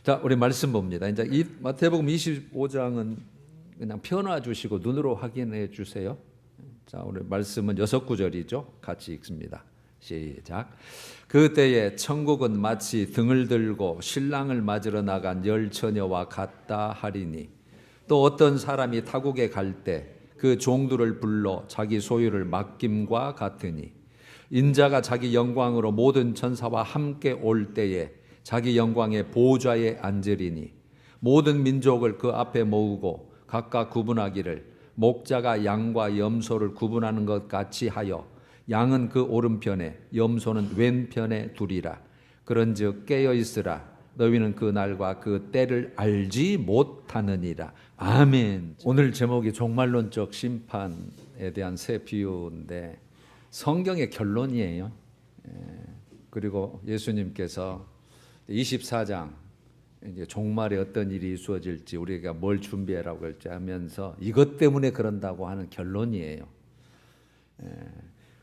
자, 우리 말씀 봅니다. 이제 이 마태복음 25장은 그냥 펴놔 주시고 눈으로 확인해 주세요. 자, 오늘 말씀은 6구절이죠. 같이 읽습니다. 시작. 그때에 천국은 마치 등을 들고 신랑을 맞으러 나간 열 처녀와 같다 하리니 또 어떤 사람이 타국에 갈 때 그 종들을 불러 자기 소유를 맡김과 같으니 인자가 자기 영광으로 모든 천사와 함께 올 때에 자기 영광의 보좌에 앉으리니 모든 민족을 그 앞에 모으고 각각 구분하기를 목자가 양과 염소를 구분하는 것 같이 하여 양은 그 오른편에 염소는 왼편에 두리라. 그런즉 깨어있으라. 너희는 그 날과 그 때를 알지 못하느니라. 아멘. 오늘 제목이 종말론적 심판에 대한 새 비유인데 성경의 결론이에요. 그리고 예수님께서 24장 이제 종말에 어떤 일이 이루어질지 우리가 뭘 준비하라고 할지 하면서 이것 때문에 그런다고 하는 결론이에요.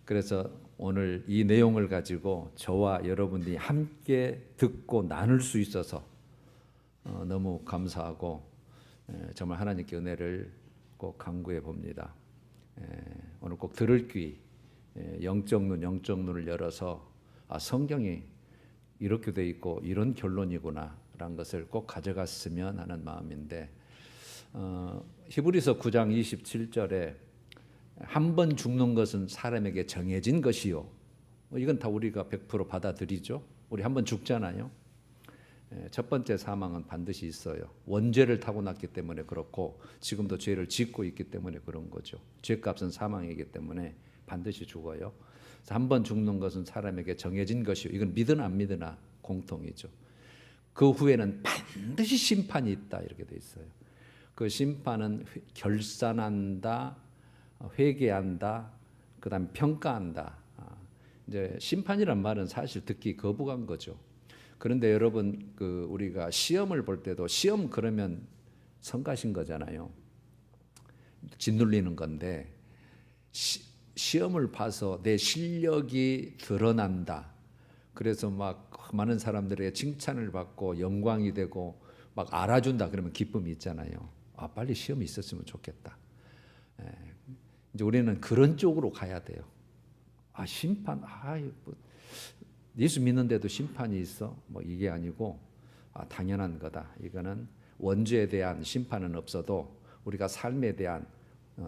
그래서 오늘 이 내용을 가지고 저와 여러분들이 함께 듣고 나눌 수 있어서 너무 감사하고 정말 하나님께 은혜를 꼭 간구해 봅니다. 오늘 꼭 들을 귀, 영적 눈을 열어서 성경이 이렇게 돼 있고 이런 결론이구나라는 것을 꼭 가져갔으면 하는 마음인데 히브리서 9장 27절에 한 번 죽는 것은 사람에게 정해진 것이요. 이건 다 우리가 100% 받아들이죠. 우리 한 번 죽잖아요. 첫 번째 사망은 반드시 있어요. 원죄를 타고났기 때문에 그렇고 지금도 죄를 짓고 있기 때문에 그런 거죠. 죄값은 사망이기 때문에 반드시 죽어요. 한 번 죽는 것은 사람에게 정해진 것이요. 이건 믿으나 안 믿으나 공통이죠. 그 후에는 반드시 심판이 있다 이렇게 돼 있어요. 그 심판은 결산한다, 회개한다, 그다음 평가한다. 이제 심판이란 말은 사실 듣기 거부한 거죠. 그런데 여러분 우리가 시험을 볼 때도 시험 그러면 성가신 거잖아요. 짓눌리는 건데 시험을 봐서 내 실력이 드러난다. 그래서 막 많은 사람들의 칭찬을 받고 영광이 되고 막 알아준다 그러면 기쁨이 있잖아요. 빨리 시험이 있었으면 좋겠다. 이제 우리는 그런 쪽으로 가야 돼요. 심판, 예수 믿는데도 심판이 있어? 이게 아니고 당연한 거다. 이거는 원죄에 대한 심판은 없어도 우리가 삶에 대한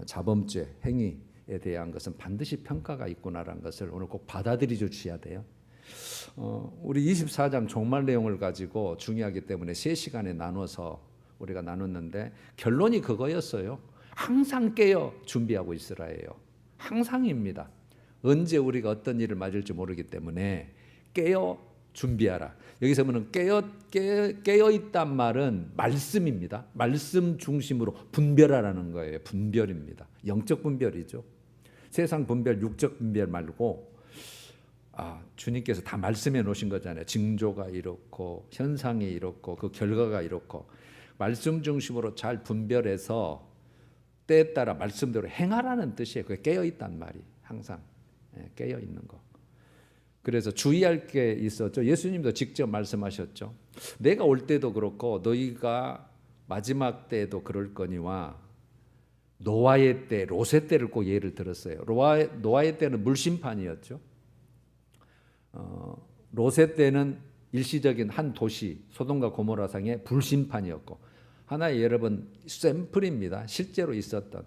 자범죄, 행위에 대한 것은 반드시 평가가 있구나라는 것을 오늘 꼭 받아들여 주셔야 돼요. 우리 24장 종말 내용을 가지고 중요하기 때문에 3시간에 나눠서 우리가 나눴는데 결론이 그거였어요. 항상 깨어 준비하고 있으라예요. 항상입니다. 언제 우리가 어떤 일을 맞을지 모르기 때문에 깨어 준비하라. 여기서 보면 깨어 있단 말은 말씀입니다. 말씀 중심으로 분별하라는 거예요. 분별입니다. 영적 분별이죠. 세상 분별, 육적 분별 말고 주님께서 다 말씀해 놓으신 거잖아요. 징조가 이렇고 현상이 이렇고 그 결과가 이렇고 말씀 중심으로 잘 분별해서 때에 따라 말씀대로 행하라는 뜻이에요. 그게 깨어있단 말이 항상 깨어있는 거. 그래서 주의할 게 있었죠. 예수님도 직접 말씀하셨죠. 내가 올 때도 그렇고 너희가 마지막 때에도 그럴 거니와 노아의 때, 롯의 때를 꼭 예를 들었어요. 노아의 때는 물심판이었죠. 롯의 때는 일시적인 한 도시 소돔과 고모라상의 불심판이었고 하나의 여러분 샘플입니다. 실제로 있었던.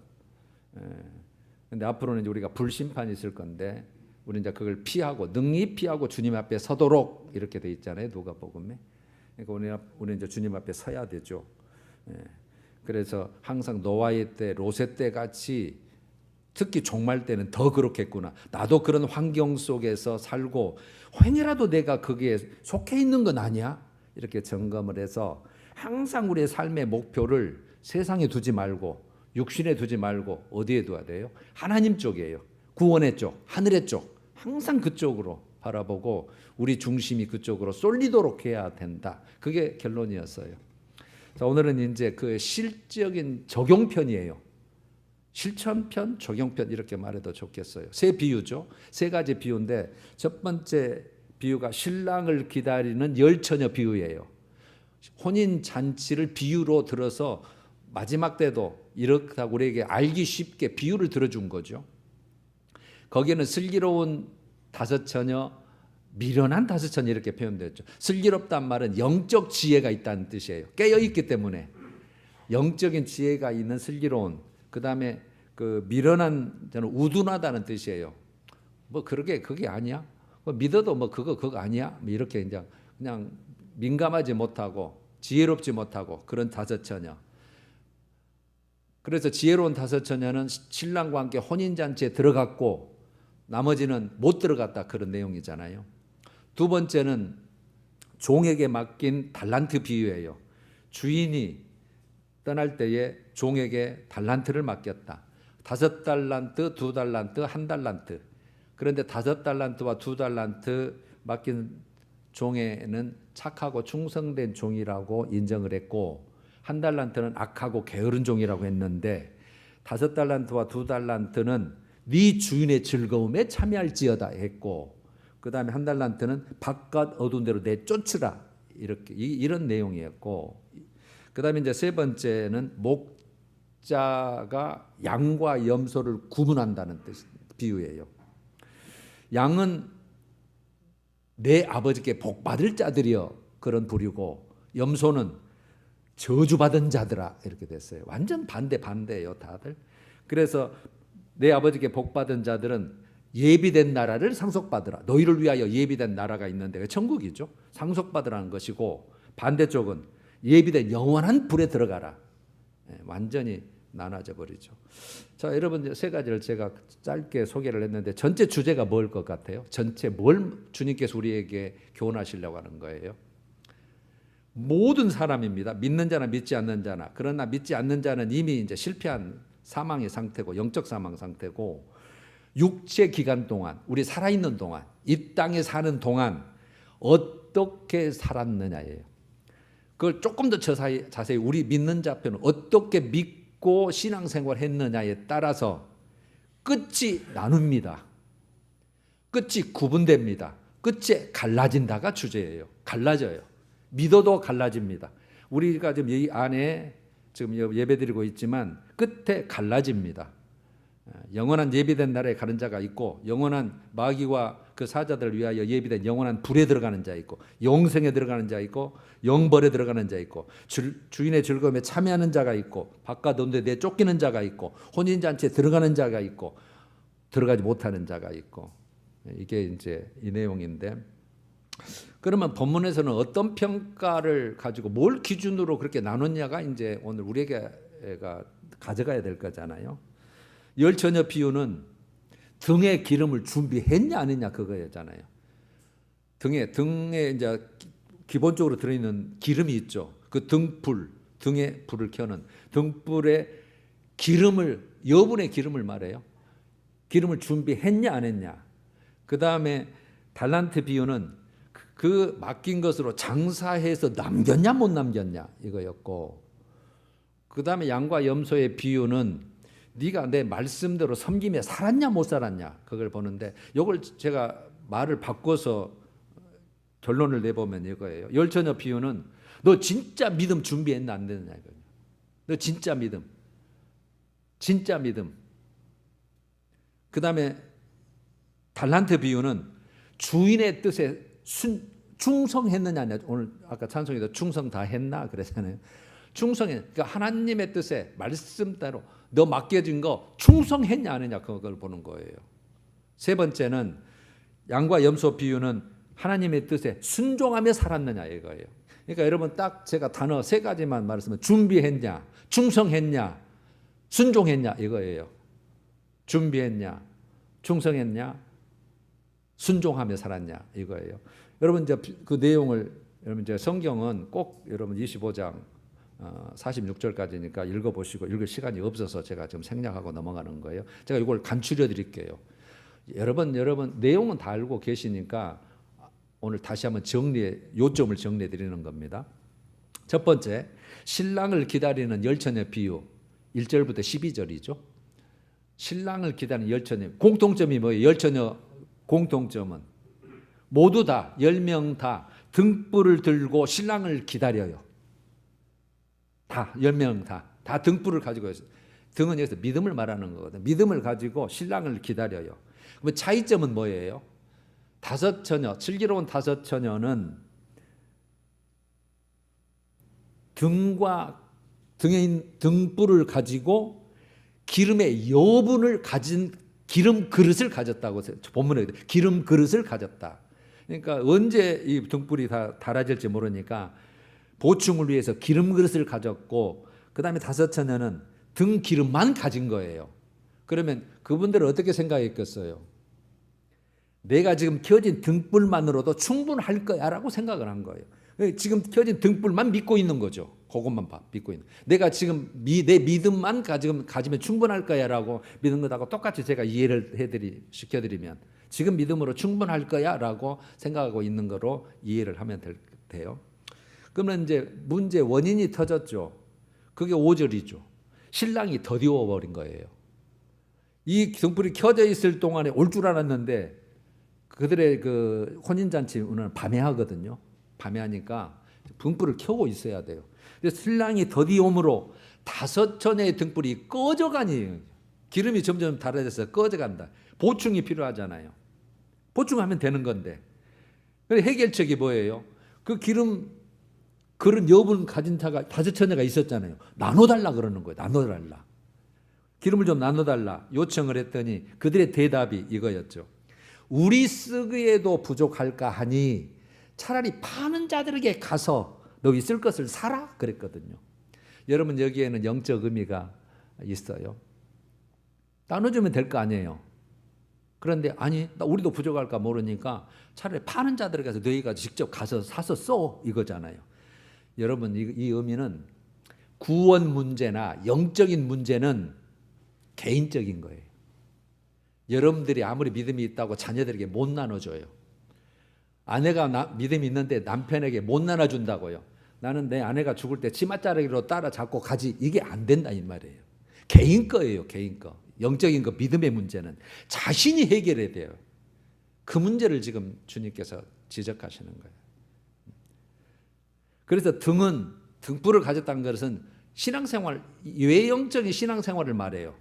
근데 앞으로는 이제 우리가 불심판이 있을 건데 우리 이제 그걸 피하고 능히 피하고 주님 앞에 서도록 이렇게 돼 있잖아요. 누가복음에. 그러니까 우리 이제 주님 앞에 서야 되죠. 그래서 항상 노아의 때, 롯의 때 같이 특히 종말 때는 더 그렇겠구나. 나도 그런 환경 속에서 살고 혹이라도 내가 거기에 속해 있는 건 아니야? 이렇게 점검을 해서 항상 우리의 삶의 목표를 세상에 두지 말고 육신에 두지 말고 어디에 둬야 돼요? 하나님 쪽이에요. 구원의 쪽, 하늘의 쪽. 항상 그쪽으로 바라보고 우리 중심이 그쪽으로 쏠리도록 해야 된다. 그게 결론이었어요. 자, 오늘은 이제 그 실적인 적용편이에요. 실천편, 적용편 이렇게 말해도 좋겠어요. 세 비유죠. 세 가지 비유인데 첫 번째 비유가 신랑을 기다리는 열 처녀 비유예요. 혼인 잔치를 비유로 들어서 마지막 때도 이렇다고 우리에게 알기 쉽게 비유를 들어준 거죠. 거기에는 슬기로운 다섯 처녀, 미련한 다섯 처녀 이렇게 표현되었죠. 슬기롭단 말은 영적 지혜가 있다는 뜻이에요. 깨어있기 때문에 영적인 지혜가 있는 슬기로운, 그 다음에 그 미련한 저는 우둔하다는 뜻이에요. 뭐 그게 아니야? 뭐 믿어도 뭐 그거 아니야? 뭐 이렇게 이제 그냥 민감하지 못하고 지혜롭지 못하고 그런 다섯 처녀. 그래서 지혜로운 다섯 처녀는 신랑과 함께 혼인잔치에 들어갔고 나머지는 못 들어갔다, 그런 내용이잖아요. 두 번째는 종에게 맡긴 달란트 비유예요. 주인이 떠날 때에 종에게 달란트를 맡겼다. 5달란트, 2달란트, 1달란트. 그런데 5달란트와 2달란트 맡긴 종에는 착하고 충성된 종이라고 인정을 했고 1달란트는 악하고 게으른 종이라고 했는데 5달란트와 2달란트는 네 주인의 즐거움에 참여할지어다 했고 그 다음에 1달란트는 바깥 어두운 데로 내쫓으라, 이렇게 이런 내용이었고, 그 다음에 이제 세 번째는 목자가 양과 염소를 구분한다는 뜻, 비유예요. 양은 내 아버지께 복 받을 자들이여, 그런 부류고 염소는 저주받은 자들아, 이렇게 됐어요. 완전 반대예요, 다들. 그래서 내 아버지께 복 받은 자들은 예비된 나라를 상속받으라. 너희를 위하여 예비된 나라가 있는데 천국이죠. 상속받으라는 것이고, 반대쪽은 예비된 영원한 불에 들어가라. 완전히 나눠져 버리죠. 자, 여러분, 세 가지를 제가 짧게 소개를 했는데 전체 주제가 뭘 것 같아요? 전체 뭘 주님께서 우리에게 교훈하시려고 하는 거예요? 모든 사람입니다. 믿는 자나 믿지 않는 자나. 그러나 믿지 않는 자는 이미 이제 실패한 사망의 상태고, 영적 사망 상태고, 육체 기간 동안, 우리 살아있는 동안, 이 땅에 사는 동안 어떻게 살았느냐예요. 그걸 조금 더 자세히 우리 믿는 자편은 어떻게 믿고 신앙생활 했느냐에 따라서 끝이 나눕니다. 끝이 구분됩니다. 끝이 갈라진다가 주제예요. 갈라져요. 믿어도 갈라집니다. 우리가 지금 이 안에 지금 예배드리고 있지만 끝에 갈라집니다. 영원한 예비된 나라에 가는 자가 있고, 영원한 마귀와 그 사자들을 위하여 예비된 영원한 불에 들어가는 자 있고, 영생에 들어가는 자 있고, 영벌에 들어가는 자 있고, 주인의 즐거움에 참여하는 자가 있고, 바깥 온데 내쫓기는 자가 있고, 혼인잔치에 들어가는 자가 있고, 들어가지 못하는 자가 있고. 이게 이제 이 내용인데, 그러면 본문에서는 어떤 평가를 가지고 뭘 기준으로 그렇게 나눴냐가 이제 오늘 우리가 가져가야 될 거잖아요. 열 처녀 비유는 등에 기름을 준비했냐 안 했냐 그거였잖아요. 등에 이제 기본적으로 들어있는 기름이 있죠. 그 등불, 등에 불을 켜는 등불에 기름을, 여분의 기름을 말해요. 기름을 준비했냐 안 했냐. 그 다음에 달란트 비유는 그 맡긴 것으로 장사해서 남겼냐 못 남겼냐 이거였고, 그 다음에 양과 염소의 비유는 네가 내 말씀대로 섬김에 살았냐 못 살았냐 그걸 보는데, 이걸 제가 말을 바꿔서 결론을 내보면 이거예요. 열 처녀 비유는 너 진짜 믿음 준비했나 안 됐냐 이거예요. 너 진짜 믿음. 그 다음에 달란트 비유는 주인의 뜻에 충성했느냐. 오늘 아까 찬송에도 충성 다 했나 그랬잖아요. 충성해. 그러니까 하나님의 뜻에 말씀대로 너 맡겨진 거 충성했냐 안 했냐 그걸 보는 거예요. 세 번째는 양과 염소 비유는 하나님의 뜻에 순종하며 살았느냐 이거예요. 그러니까 여러분 딱 제가 단어 세 가지만 말씀을 준비했냐, 충성했냐, 순종했냐 이거예요. 준비했냐, 충성했냐, 순종하며 살았냐 이거예요. 여러분 이제 그 내용을 여러분 이제 성경은 꼭 여러분 25장 46절까지니까 읽어보시고, 읽을 시간이 없어서 제가 지금 생략하고 넘어가는 거예요. 제가 이걸 간추려 드릴게요. 여러분 내용은 다 알고 계시니까 오늘 다시 한번 요점을 정리해 드리는 겁니다. 첫 번째, 신랑을 기다리는 열 처녀 비유 1절부터 12절이죠. 신랑을 기다리는 열 처녀 공통점이 뭐예요? 열 처녀 공통점은 모두 다 10명 다 등불을 들고 신랑을 기다려요. 다 10명 다 등불을 가지고 있어요. 등은 여기서 믿음을 말하는 거거든요. 믿음을 가지고 신랑을 기다려요. 그럼 차이점은 뭐예요? 다섯 처녀, 슬기로운 다섯 처녀는 등에 있는 등불을 가지고 기름의 여분을 가진 기름 그릇을 가졌다고 본문에 기름 그릇을 가졌다. 그러니까 언제 이 등불이 다 달아질지 모르니까 보충을 위해서 기름 그릇을 가졌고, 그 다음에 다섯 처녀는 등 기름만 가진 거예요. 그러면 그분들은 어떻게 생각했겠어요? 내가 지금 켜진 등불만으로도 충분할 거야 라고 생각을 한 거예요. 지금 켜진 등불만 믿고 있는 거죠. 그것만 믿고 있는. 내가 지금 내 믿음만 가지면 충분할 거야 라고 믿는 것하고 똑같이 제가 이해를 시켜드리면 지금 믿음으로 충분할 거야 라고 생각하고 있는 거로 이해를 하면 돼요. 그러면 이제 문제 원인이 터졌죠. 그게 5절이죠. 신랑이 더디워버린 거예요. 이 등불이 켜져 있을 동안에 올 줄 알았는데 그들의 그 혼인잔치는 밤에 하거든요. 밤에 하니까 등불을 켜고 있어야 돼요. 그래서 신랑이 더디움으로 다섯 처녀의 등불이 꺼져가니 기름이 점점 달아져서 꺼져간다. 보충이 필요하잖아요. 보충하면 되는 건데. 해결책이 뭐예요? 그 기름 그런 여분 가진 자가 다섯 처녀가 있었잖아요. 나눠달라 그러는 거예요. 나눠달라. 기름을 좀 나눠달라 요청을 했더니 그들의 대답이 이거였죠. 우리 쓰기에도 부족할까 하니 차라리 파는 자들에게 가서 너희 쓸 것을 사라 그랬거든요. 여러분 여기에는 영적 의미가 있어요. 나눠주면 될 거 아니에요. 그런데 아니 우리도 부족할까 모르니까 차라리 파는 자들에게 가서 너희가 직접 가서 사서 써 이거잖아요. 여러분 이 의미는 구원 문제나 영적인 문제는 개인적인 거예요. 여러분들이 아무리 믿음이 있다고 자녀들에게 못 나눠줘요. 아내가 믿음이 있는데 남편에게 못 나눠준다고요. 나는 내 아내가 죽을 때 치맛자르기로 따라잡고 가지. 이게 안 된다 이 말이에요. 개인 거예요. 개인 거. 영적인 거 믿음의 문제는 자신이 해결해야 돼요. 그 문제를 지금 주님께서 지적하시는 거예요. 그래서 등불을 가졌다는 것은 신앙생활, 외형적인 신앙생활을 말해요.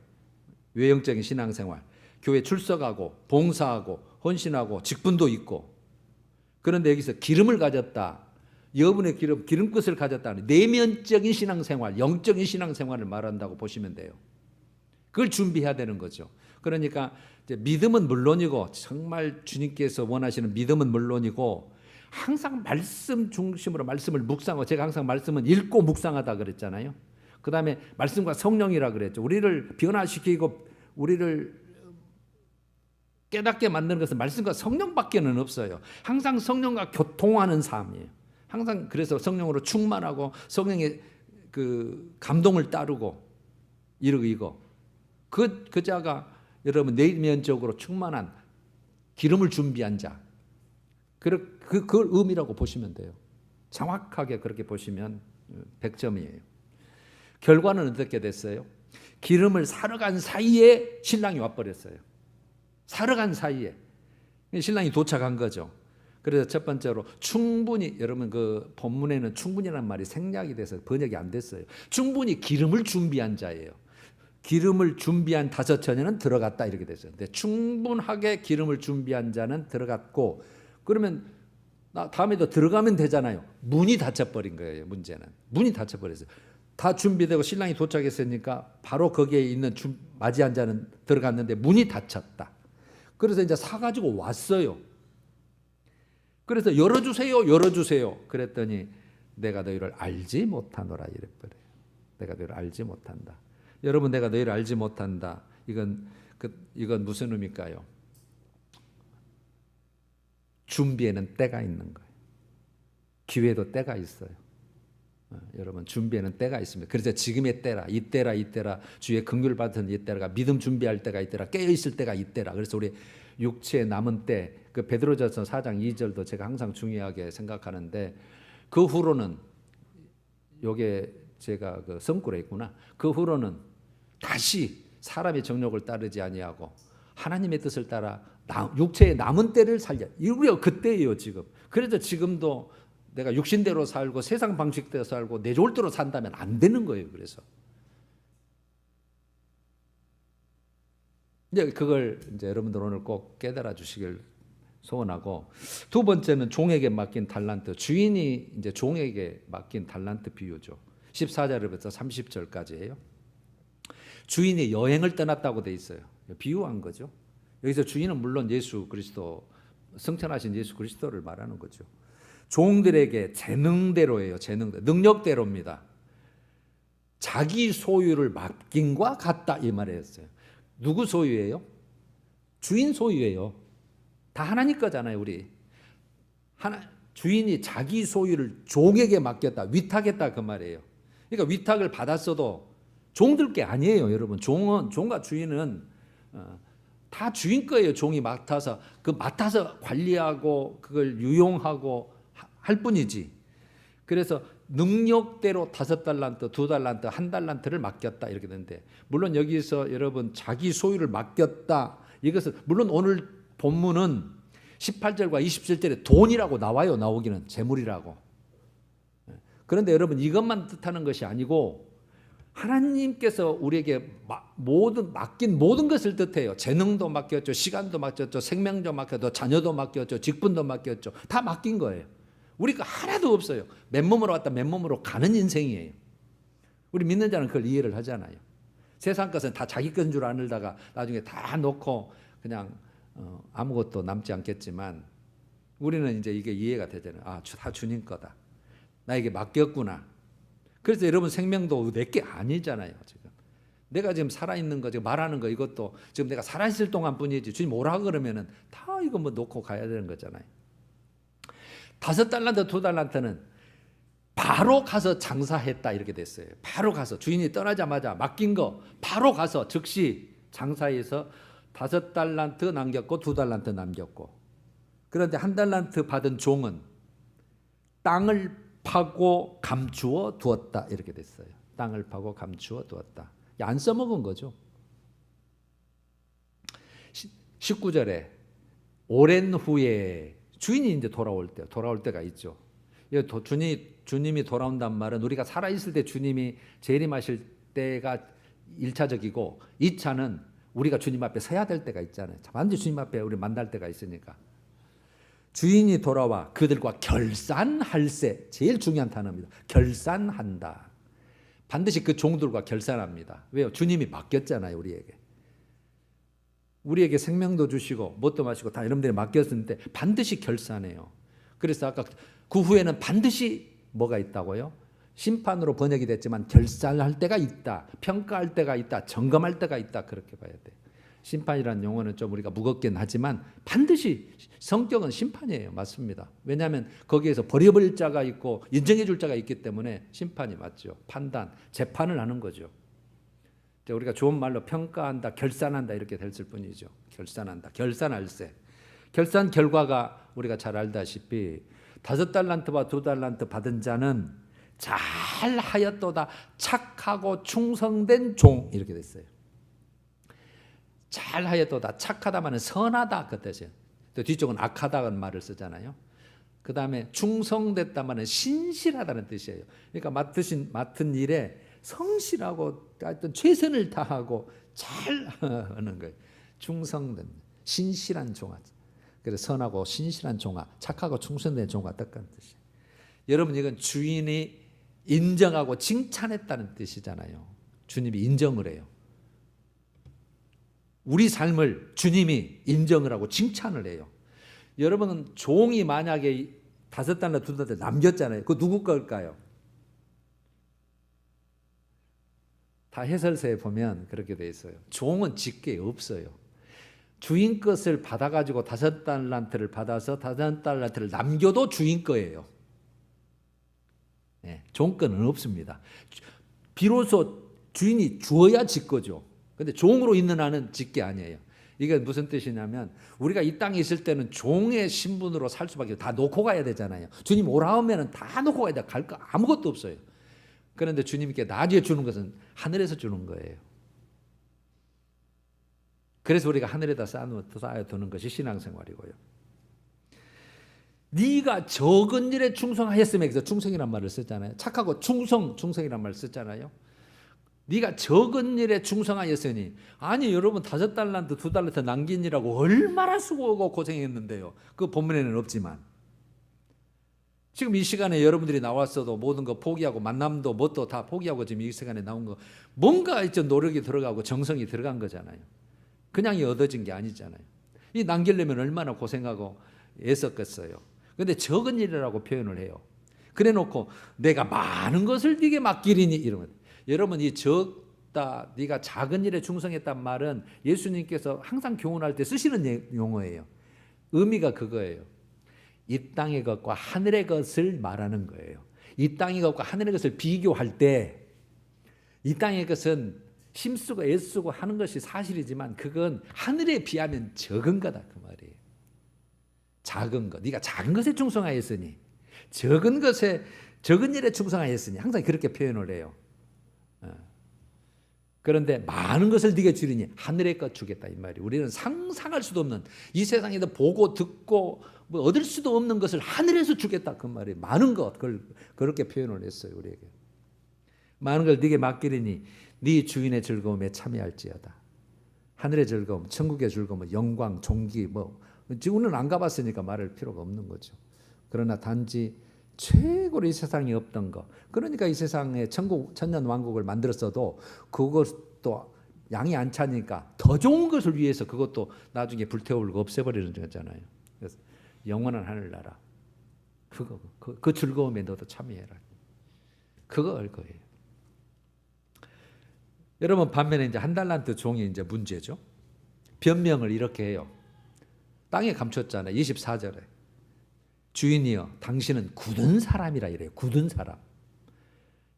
외형적인 신앙생활. 교회 출석하고 봉사하고 헌신하고 직분도 있고. 그런데 여기서 기름을 가졌다. 여분의 기름끝을 가졌다는 내면적인 신앙생활, 영적인 신앙생활을 말한다고 보시면 돼요. 그걸 준비해야 되는 거죠. 그러니까 이제 믿음은 물론이고 정말 주님께서 원하시는 믿음은 물론이고 항상 말씀 중심으로 말씀을 묵상하고 제가 항상 말씀은 읽고 묵상하다 그랬잖아요. 그 다음에 말씀과 성령이라 그랬죠. 우리를 변화시키고 우리를 깨닫게 만드는 것은 말씀과 성령밖에는 없어요. 항상 성령과 교통하는 삶이에요. 항상 그래서 성령으로 충만하고 성령의 그 감동을 따르고 이거 그 자가 여러분 내면적으로 충만한 기름을 준비한 자. 그걸 의미라고 보시면 돼요. 정확하게 그렇게 보시면 100점이에요. 결과는 어떻게 됐어요? 기름을 사러 간 사이에 신랑이 와버렸어요. 사러 간 사이에 신랑이 도착한 거죠. 그래서 첫 번째로 충분히 여러분 그 본문에는 충분히라는 말이 생략이 돼서 번역이 안 됐어요. 충분히 기름을 준비한 자예요. 기름을 준비한 다섯 처녀는 들어갔다 이렇게 됐어요. 근데 충분하게 기름을 준비한 자는 들어갔고 그러면 다음에도 들어가면 되잖아요. 문이 닫혀버린 거예요. 문제는 문이 닫혀버렸어요. 다 준비되고 신랑이 도착했으니까 바로 거기에 있는 맞이한 자는 들어갔는데 문이 닫혔다. 그래서 이제 사가지고 왔어요. 그래서 열어주세요. 그랬더니 내가 너희를 알지 못하노라 이랬더래요. 내가 너희를 알지 못한다. 여러분 내가 너희를 알지 못한다. 이건 무슨 의미일까요? 준비에는 때가 있는 거예요. 기회도 때가 있어요. 여러분 준비에는 때가 있습니다. 그래서 지금의 때라 이때라 주의 긍휼 받은 이때라가 믿음 준비할 때가 이때라 깨어 있을 때가 이때라. 그래서 우리 육체에 남은 때 그 베드로전서 4장 2절도 제가 항상 중요하게 생각하는데 그 후로는 요게 제가 그 성구에 있구나. 그 후로는 다시 사람의 정욕을 따르지 아니하고 하나님의 뜻을 따라 육체의 남은 때를 살려. 우리가 그때예요 지금. 그래서 지금도 내가 육신대로 살고 세상 방식대로 살고 내 좋을 대로 산다면 안 되는 거예요. 그래서 이제 그걸 이제 여러분들 오늘 꼭 깨달아 주시길 소원하고, 두 번째는 종에게 맡긴 달란트. 주인이 이제 종에게 맡긴 달란트 비유죠. 14절부터 30절까지예요. 주인이 여행을 떠났다고 돼 있어요. 비유한 거죠. 여기서 주인은 물론 예수 그리스도, 승천하신 예수 그리스도를 말하는 거죠. 종들에게 재능대로예요. 재능대로, 능력대로입니다. 자기 소유를 맡긴과 같다 이 말이었어요. 누구 소유예요? 주인 소유예요. 다 하나님 거잖아요. 우리 주인이 자기 소유를 종에게 맡겼다, 위탁했다 그 말이에요. 그러니까 위탁을 받았어도 종들 게 아니에요, 여러분. 종과 주인은 다 주인 거예요. 종이 맡아서 관리하고 그걸 유용하고 할 뿐이지. 그래서 능력대로 5달란트, 2달란트, 1달란트를 맡겼다 이렇게 되는데, 물론 여기서 여러분 자기 소유를 맡겼다, 이것은 물론 오늘 본문은 18절과 27절에 돈이라고 나와요. 나오기는 재물이라고. 그런데 여러분 이것만 뜻하는 것이 아니고 하나님께서 우리에게 맡긴 모든 것을 뜻해요. 재능도 맡겼죠, 시간도 맡겼죠, 생명도 맡겼죠, 자녀도 맡겼죠, 직분도 맡겼죠. 다 맡긴 거예요. 우리가 하나도 없어요. 맨몸으로 왔다 맨몸으로 가는 인생이에요. 우리 믿는 자는 그걸 이해를 하잖아요. 세상 것은 다 자기 것인 줄 아느다가 나중에 다 놓고 그냥 아무것도 남지 않겠지만, 우리는 이제 이게 이해가 되잖아요. 다 주님 거다. 나에게 맡겼구나. 그래서 여러분 생명도 내게 아니잖아요. 지금 내가 지금 살아있는 거, 지금 말하는 거, 이것도 지금 내가 살아있을 동안 뿐이지, 주님 오라 그러면은 다 이거 뭐 놓고 가야 되는 거잖아요. 5달란트, 2달란트는 바로 가서 장사했다 이렇게 됐어요. 바로 가서 주인이 떠나자마자 맡긴 거 바로 가서 즉시 장사해서 5달란트 남겼고 2달란트 남겼고. 그런데 1달란트 받은 종은 땅을 파고 감추어 두었다 이렇게 됐어요. 땅을 파고 감추어 두었다. 안 써먹은 거죠. 19절에 오랜 후에 주인이 이제 돌아올 때가 있죠. 주님이 돌아온단 말은 우리가 살아있을 때 주님이 재림하실 때가 1차적이고, 2차는 우리가 주님 앞에 서야 될 때가 있잖아요. 반드시 주님 앞에 우리 만날 때가 있으니까. 주인이 돌아와 그들과 결산할세. 제일 중요한 단어입니다. 결산한다. 반드시 그 종들과 결산합니다. 왜요? 주님이 맡겼잖아요. 우리에게 생명도 주시고 뭣도 마시고 다 여러분들이 맡겼는데 반드시 결산해요. 그래서 아까 그 후에는 반드시 뭐가 있다고요? 심판으로 번역이 됐지만 결산할 때가 있다, 평가할 때가 있다, 점검할 때가 있다, 그렇게 봐야 돼. 심판이라는 용어는 좀 우리가 무겁긴 하지만 반드시 성격은 심판이에요. 맞습니다. 왜냐하면 거기에서 버려버릴 자가 있고 인정해 줄 자가 있기 때문에 심판이 맞죠. 판단, 재판을 하는 거죠. 우리가 좋은 말로 평가한다, 결산한다 이렇게 됐을 뿐이죠. 결산한다, 결산할세. 결산 결과가 우리가 잘 알다시피 5달란트와 2달란트 받은 자는 잘하였도다, 착하고 충성된 종 이렇게 됐어요. 잘하였도다, 착하다마는 선하다 그 뜻이에요. 또 뒤쪽은 악하다는 말을 쓰잖아요. 그 다음에 충성됐다마는 신실하다는 뜻이에요. 그러니까 맡은 일에 성실하고 하여튼 최선을 다하고 잘 하는 거예요. 충성된 신실한 종아. 그래서 선하고 신실한 종아, 착하고 충성된 종아 똑같은 뜻이에요. 여러분 이건 주인이 인정하고 칭찬했다는 뜻이잖아요. 주님이 인정을 해요. 우리 삶을 주님이 인정을 하고 칭찬을 해요. 여러분은 종이 만약에 5달러 2달러 남겼잖아요. 그거 누구 걸까요? 다 해설서에 보면 그렇게 돼 있어요. 종은 직계 없어요. 주인 것을 받아가지고 5달란트를 받아서 5달란트를 남겨도 주인 거예요. 네, 종 거는 없습니다. 비로소 주인이 주어야 지 거죠. 근데 종으로 있는 한은 직계 아니에요. 이게 무슨 뜻이냐면 우리가 이 땅에 있을 때는 종의 신분으로 살 수밖에 다 놓고 가야 되잖아요. 주님 오라 하면은 다 놓고 가야 돼. 갈 거 아무것도 없어요. 그런데 주님께 나중에 주는 것은 하늘에서 주는 거예요. 그래서 우리가 하늘에다 쌓아두는 것이 신앙생활이고요. 네가 적은 일에 충성하였으면, 그래서 충성이란 말을 썼잖아요. 착하고 충성이란 말을 썼잖아요. 네가 적은 일에 충성하였으니. 아니 여러분 5달란트 2달란트 남긴 일하고 얼마나 수고하고 고생했는데요. 그 본문에는 없지만 지금 이 시간에 여러분들이 나왔어도 모든 거 포기하고 만남도 뭣도 다 포기하고 지금 이 시간에 나온 거 뭔가 이제 노력이 들어가고 정성이 들어간 거잖아요. 그냥이 얻어진 게 아니잖아요. 이 남기려면 얼마나 고생하고 애썼겠어요. 그런데 적은 일이라고 표현을 해요. 그래 놓고 내가 많은 것을 네게 맡기리니 이러면, 여러분 이 적다, 네가 작은 일에 충성했단 말은 예수님께서 항상 교훈할 때 쓰시는 용어예요. 의미가 그거예요. 이 땅의 것과 하늘의 것을 말하는 거예요. 이 땅의 것과 하늘의 것을 비교할 때 이 땅의 것은 힘쓰고 애쓰고 하는 것이 사실이지만 그건 하늘에 비하면 적은 거다 그 말이에요. 작은 것, 네가 작은 것에 충성하였으니, 적은 일에 충성하였으니, 항상 그렇게 표현을 해요. 그런데 많은 것을 네게 주리니 하늘의 것 주겠다 이 말이에요. 우리는 상상할 수도 없는, 이 세상에서 보고 듣고 뭐 얻을 수도 없는 것을 하늘에서 주겠다 그 말이에요. 많은 것, 그걸 그렇게 표현을 했어요 우리에게. 많은 걸 네게 맡기리니 네 주인의 즐거움에 참여할지어다. 하늘의 즐거움, 천국의 즐거움, 영광, 존귀, 뭐 지구는 안 가봤으니까 말할 필요가 없는 거죠. 그러나 단지 최고로 이 세상에 없던 거, 그러니까 이 세상에 천국, 천년 왕국을 만들었어도 그것도 양이 안 차니까 더 좋은 것을 위해서 그것도 나중에 불태우고 없애버리는 거잖아요. 그래서 영원한 하늘나라, 그 즐거움에 너도 참여해라. 그거 알 거예요. 여러분 반면에 이제 1달란트 종이 이제 문제죠. 변명을 이렇게 해요. 땅에 감췄잖아요. 24절에 주인이여 당신은 굳은 사람이라 이래요. 굳은 사람.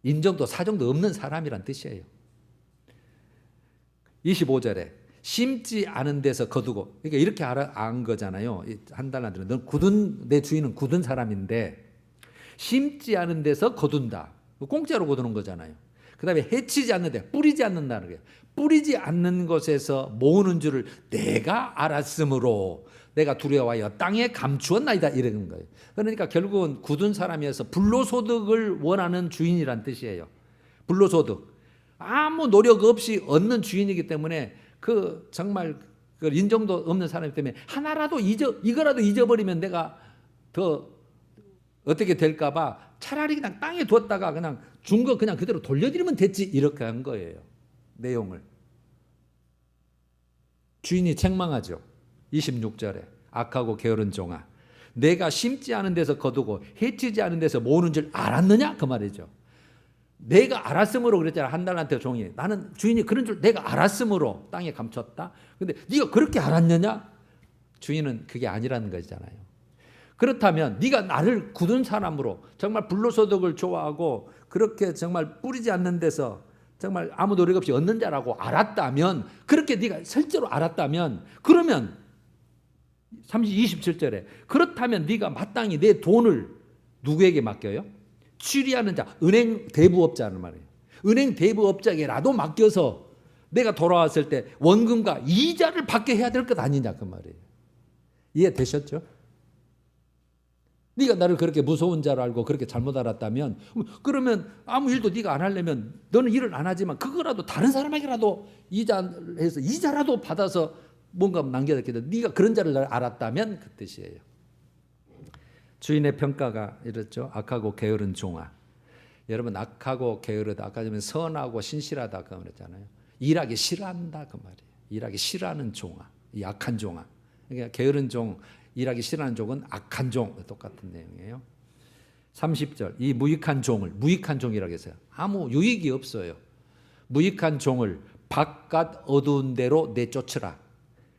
인정도 사정도 없는 사람이란 뜻이에요. 25절에 심지 않은 데서 거두고, 그러니까 이렇게 안 거잖아요. 1달란트는 넌 내 주인은 굳은 사람인데 심지 않은 데서 거둔다. 공짜로 거두는 거잖아요. 그 다음에 해치지 않는데, 뿌리지 않는다는 거예요. 뿌리지 않는 곳에서 모으는 줄을 내가 알았으므로 내가 두려워하여 땅에 감추었나이다 이러는 거예요. 그러니까 결국은 굳은 사람이어서 불로소득을 원하는 주인이란 뜻이에요. 불로소득, 아무 노력 없이 얻는 주인이기 때문에 그 정말 그 인정도 없는 사람이기 때문에 하나라도 이거라도 잊어버리면 내가 더 어떻게 될까봐 차라리 그냥 땅에 두었다가 그냥 준 거 그냥 그대로 돌려드리면 됐지 이렇게 한 거예요. 내용을. 주인이 책망하죠. 26절에 악하고 게으른 종아, 내가 심지 않은 데서 거두고 해치지 않은 데서 모으는 줄 알았느냐 그 말이죠. 내가 알았으므로 그랬잖아. 1달란트 종이, 나는 주인이 그런 줄 내가 알았으므로 땅에 감췄다. 근데 네가 그렇게 알았느냐? 주인은 그게 아니라는 거잖아요. 그렇다면 네가 나를 굳은 사람으로 정말 불로소득을 좋아하고 그렇게 정말 뿌리지 않는 데서 정말 아무 노력 없이 얻는 자라고 알았다면, 그렇게 네가 실제로 알았다면, 그러면 27절에 그렇다면 네가 마땅히 내 돈을 누구에게 맡겨요? 취리하는 자, 은행 대부업자는 말이에요. 은행 대부업자에게라도 맡겨서 내가 돌아왔을 때 원금과 이자를 받게 해야 될 것 아니냐 그 말이에요. 이해되셨죠? 네가 나를 그렇게 무서운 자로 알고 그렇게 잘못 알았다면, 그러면 아무 일도 네가 안 하려면 너는 일을 안 하지만 그거라도 다른 사람에게라도 이자해서 이자라도 받아서 뭔가 남겨야 되겠다. 네가 그런 자를 알았다면 그 뜻이에요. 주인의 평가가 이렇죠. 악하고 게으른 종아. 여러분 악하고 게으르다, 아까 전에 선하고 신실하다 그 말했잖아요. 일하기 싫어한다 그 말이에요. 일하기 싫어하는 종아, 이 악한 종아. 그러니까 게으른 종, 일하기 싫어하는 종은 악한 종, 똑같은 내용이에요. 30절, 이 무익한 종이라고 했어요. 아무 유익이 없어요. 무익한 종을 바깥 어두운 데로 내쫓으라.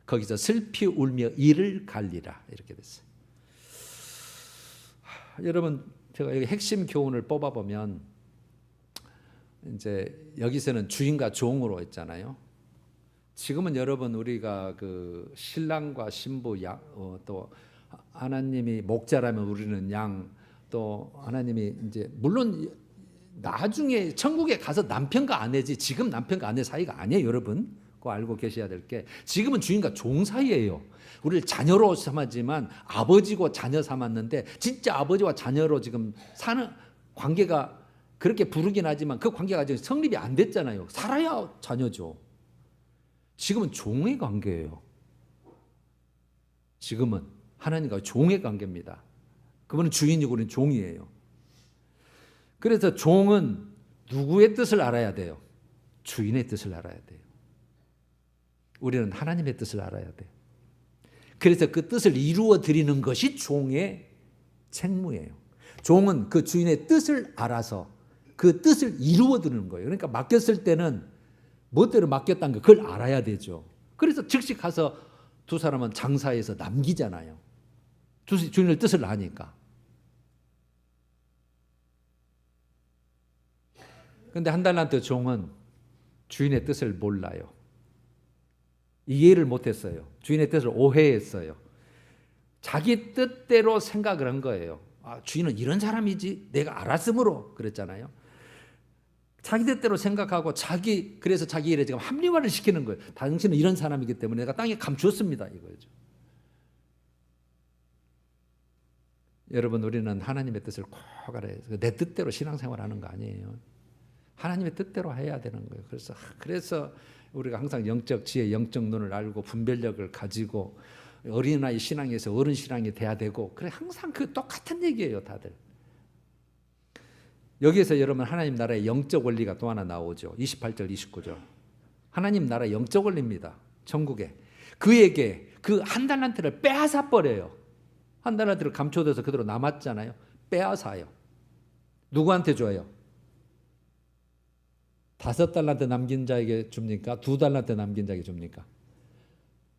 거기서 슬피 울며 이를 갈리라. 이렇게 됐어요. 여러분, 제가 여기 핵심 교훈을 뽑아보면 이제 여기서는 주인과 종으로 했잖아요. 지금은 여러분 우리가 그 신랑과 신부, 또 하나님이 목자라면 우리는 양, 또 하나님이 이제 물론 나중에 천국에 가서 남편과 아내지 지금 남편과 아내 사이가 아니에요, 여러분. 꼭 알고 계셔야 될 게 지금은 주인과 종 사이예요. 우리를 자녀로 삼았지만 아버지고 자녀 삼았는데 진짜 아버지와 자녀로 지금 사는 관계가 그렇게 부르긴 하지만 그 관계가 지금 성립이 안 됐잖아요. 살아야 자녀죠. 지금은 종의 관계예요. 지금은 하나님과 종의 관계입니다. 그분은 주인이고 우리는 종이에요. 그래서 종은 누구의 뜻을 알아야 돼요? 주인의 뜻을 알아야 돼요. 우리는 하나님의 뜻을 알아야 돼요. 그래서 그 뜻을 이루어 드리는 것이 종의 책무예요. 종은 그 주인의 뜻을 알아서 그 뜻을 이루어 드리는 거예요. 그러니까 맡겼을 때는 멋대로 맡겼다는 거 그걸 알아야 되죠. 그래서 즉시 가서 두 사람은 장사해서 남기잖아요. 주인의 뜻을 아니까. 그런데 한 달란트 종은 주인의 뜻을 몰라요. 이해를 못했어요. 주인의 뜻을 오해했어요. 자기 뜻대로 생각을 한 거예요. 주인은 이런 사람이지 내가 알았으므로 그랬잖아요. 자기 뜻대로 생각하고 그래서 자기 일에 지금 합리화를 시키는 거예요. 당신은 이런 사람이기 때문에 내가 땅에 감추었습니다 이거죠. 여러분 우리는 하나님의 뜻을 꼭 알아야 돼요. 내 뜻대로 신앙생활하는 거 아니에요. 하나님의 뜻대로 해야 되는 거예요. 그래서 우리가 항상 영적 지혜, 영적 눈을 알고 분별력을 가지고 어린아이 신앙에서 어른 신앙이 돼야 되고 그래 항상 그 똑같은 얘기예요 다들. 여기에서 여러분 하나님 나라의 영적 원리가 또 하나 나오죠. 28절 29절 하나님 나라 영적 원리입니다. 천국에 그에게 그 한 달란트를 빼앗아 버려요. 한 달란트를 감춰둬서 그대로 남았잖아요. 빼앗아요. 누구한테 줘요? 5달란트 남긴 자에게 줍니까? 2달란트 남긴 자에게 줍니까?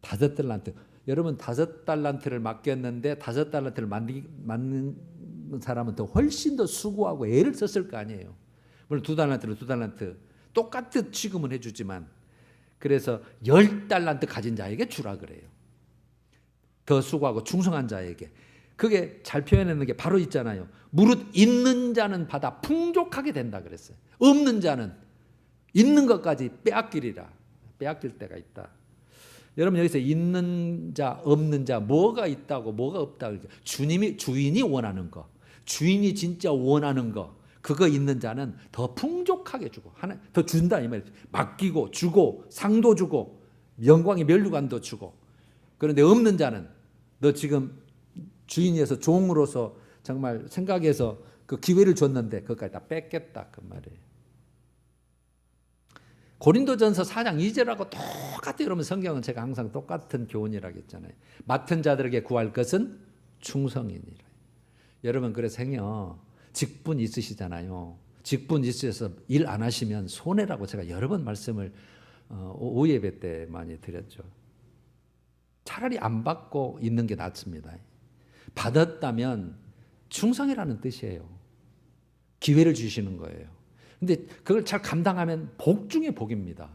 5달란트. 여러분 5달란트를 맡겼는데 5달란트를 맡는 사람은 더 훨씬 더 수고하고 애를 썼을 거 아니에요. 물론 2달란트는 2달란트 똑같은 취급은 해주지만 그래서 10달란트 가진 자에게 주라 그래요. 더 수고하고 충성한 자에게. 그게 잘 표현하는 게 바로 있잖아요. 무릇 있는 자는 받아 풍족하게 된다 그랬어요. 없는 자는 있는 것까지 빼앗기리라. 빼앗길 때가 있다. 여러분 여기서 있는 자, 없는 자, 뭐가 있다고 뭐가 없다고 주인이 원하는 거, 주인이 진짜 원하는 거, 그거 있는 자는 더 풍족하게 주고 더 준다 이 말이에요. 맡기고 주고 상도 주고 영광의 면류관도 주고. 그런데 없는 자는 너 지금 주인이어서 종으로서 정말 생각해서 그 기회를 줬는데 그것까지 다 뺏겠다 그 말이에요. 고린도전서 4장 2절하고 똑같아요. 여러분 성경은 제가 항상 똑같은 교훈이라고 했잖아요. 맡은 자들에게 구할 것은 충성이니라. 여러분 그래서 행여 직분 있으시잖아요. 직분 있으셔서 일 안 하시면 손해라고 제가 여러 번 말씀을 오예배 때 많이 드렸죠. 차라리 안 받고 있는 게 낫습니다. 받았다면 충성이라는 뜻이에요. 기회를 주시는 거예요. 근데 그걸 잘 감당하면 복 중에 복입니다.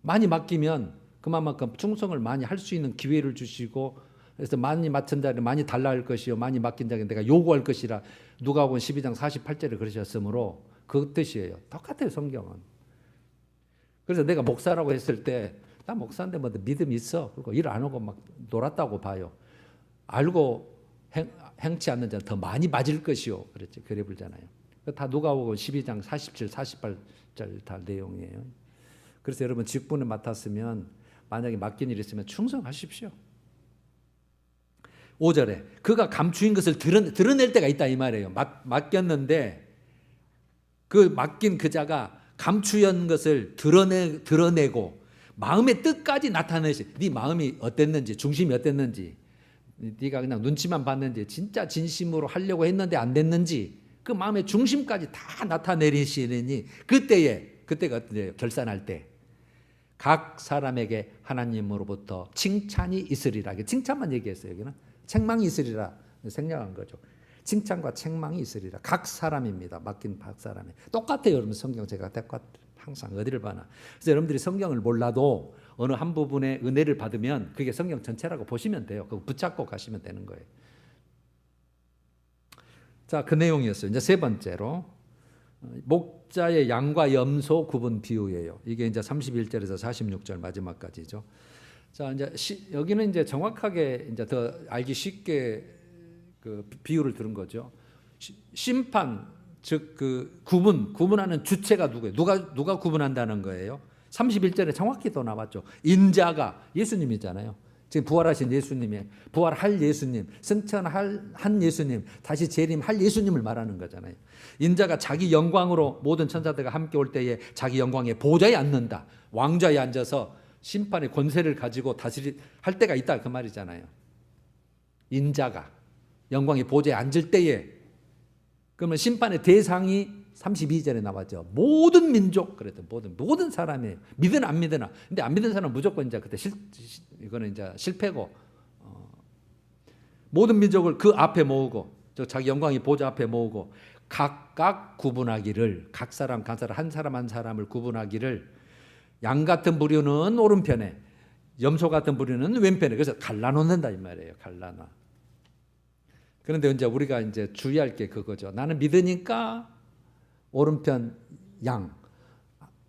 많이 맡기면 그만큼 충성을 많이 할 수 있는 기회를 주시고 그래서 많이 맡은 자를 많이 달라 할 것이요 많이 맡긴 자에게 내가 요구할 것이라 누가복음 12장 48절에 그러셨으므로 그 뜻이에요. 똑같아요 성경은. 그래서 내가 목사라고 했을 때 나 목사인데 뭐 믿음 있어. 그리고 일 안 하고 막 놀았다고 봐요. 알고 행치 않는 자는 더 많이 맞을 것이요. 그랬지. 그래 불잖아요. 다 누가복음 12장 47, 48절 다 내용이에요. 그래서 여러분 직분을 맡았으면 만약에 맡긴 일 있으면 충성하십시오. 5절에 그가 감추인 것을 드러낼 때가 있다 이 말이에요. 맡겼는데 그 맡긴 그 자가 감추인 것을 드러내고 마음의 뜻까지 나타내시. 네 마음이 어땠는지 중심이 어땠는지 네가 그냥 눈치만 봤는지 진짜 진심으로 하려고 했는데 안 됐는지 그 마음의 중심까지 다 나타내시니 그때가 어때요? 결산할 때 각 사람에게 하나님으로부터 칭찬이 있으리라. 칭찬만 얘기했어요. 여기는 책망이 있으리라 생략한 거죠. 칭찬과 책망이 있으리라. 각 사람입니다. 맡긴 각 사람에 똑같아요. 여러분 성경 제가 항상 어디를 봐나. 그래서 여러분들이 성경을 몰라도 어느 한 부분의 은혜를 받으면 그게 성경 전체라고 보시면 돼요. 그거 붙잡고 가시면 되는 거예요. 자, 그 내용이었어요. 이제 세 번째로 목자의 양과 염소 구분 비유예요. 이게 이제 31절에서 46절 마지막까지죠. 자, 이제 여기는 이제 정확하게 이제 더 알기 쉽게 그 비유를 들은 거죠. 심판, 즉 그 구분하는 주체가 누구예요? 누가 구분한다는 거예요? 31절에 정확히 또 나왔죠. 인자가 예수님이잖아요. 지금 부활하신 예수님이, 부활할 예수님, 승천한 예수님, 다시 재림할 예수님을 말하는 거잖아요. 인자가 자기 영광으로 모든 천사들과 함께 올 때에 자기 영광의 보좌에 앉는다. 왕좌에 앉아서 심판의 권세를 가지고 다시 할 때가 있다, 그 말이잖아요. 인자가 영광의 보좌에 앉을 때에, 그러면 심판의 대상이 32절에 나왔죠. 모든 민족, 그랬더니 모든 사람이에요. 믿으나 안 믿으나. 근데 안 믿는 사람은 무조건 이제 그때 이거는 이제 실패고, 모든 민족을 그 앞에 모으고, 자기 영광의 보좌 앞에 모으고, 각각 구분하기를, 각 사람 한 사람 한 사람을 구분하기를, 양 같은 부류는 오른편에, 염소 같은 부류는 왼편에. 그래서 갈라놓는다 이 말이에요. 갈라놔. 그런데 이제 우리가 이제 주의할 게 그거죠. 나는 믿으니까 오른편 양,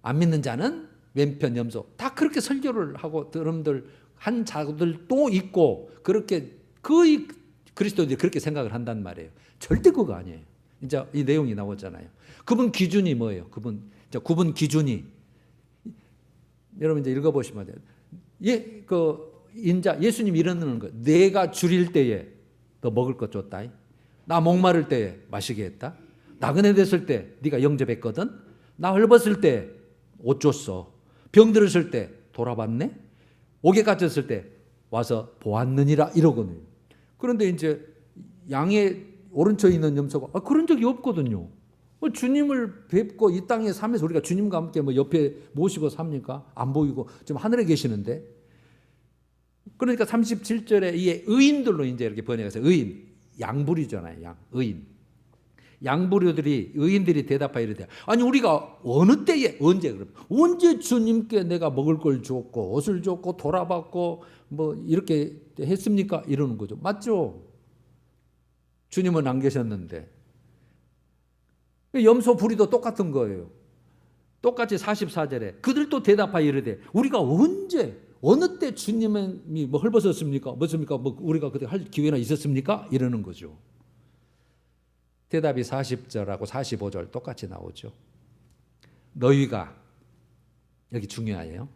안 믿는 자는 왼편 염소. 다 그렇게 설교를 하고 여러분들 한 자들도 있고, 그렇게 거의 그리스도인들이 그렇게 생각을 한단 말이에요. 절대 그거 아니에요. 이제 이 내용이 나오잖아요. 그분 기준이 뭐예요? 구분 기준이, 여러분 이제 읽어보시면 돼요. 예수님 이러는 거. 내가 줄일 때에 너 먹을 것 줬다. 나 목마를 때에 마시게 했다. 나그네 됐을 때 네가 영접했거든. 나 헐벗을 때 옷 줬어. 병 들었을 때 돌아봤네. 옥에 갇혔을 때 와서 보았느니라 이러거든요. 그런데 이제 양의 오른쪽에 있는 염소가 그런 적이 없거든요. 주님을 뵙고 이 땅에 살면서 우리가 주님과 함께 뭐 옆에 모시고 삽니까? 안 보이고 지금 하늘에 계시는데. 그러니까 37절에 이 의인들로 이제 이렇게 번역해서, 의인, 양부류잖아요. 양부류들이, 의인들이 대답하여 이르되, 아니 우리가 어느 때에 언제 주님께 내가 먹을 걸 줬고 옷을 줬고 돌아봤고 뭐 이렇게 했습니까? 이러는 거죠. 맞죠? 주님은 안 계셨는데. 염소 부리도 똑같은 거예요. 똑같이 44절에 그들도 대답하여 이르되, 우리가 언제 어느 때 주님이 뭐 헐벗었습니까? 뭐 우리가 그때 할 기회나 있었습니까? 이러는 거죠. 대답이 40절하고 45절 똑같이 나오죠. 너희가, 여기 중요해요.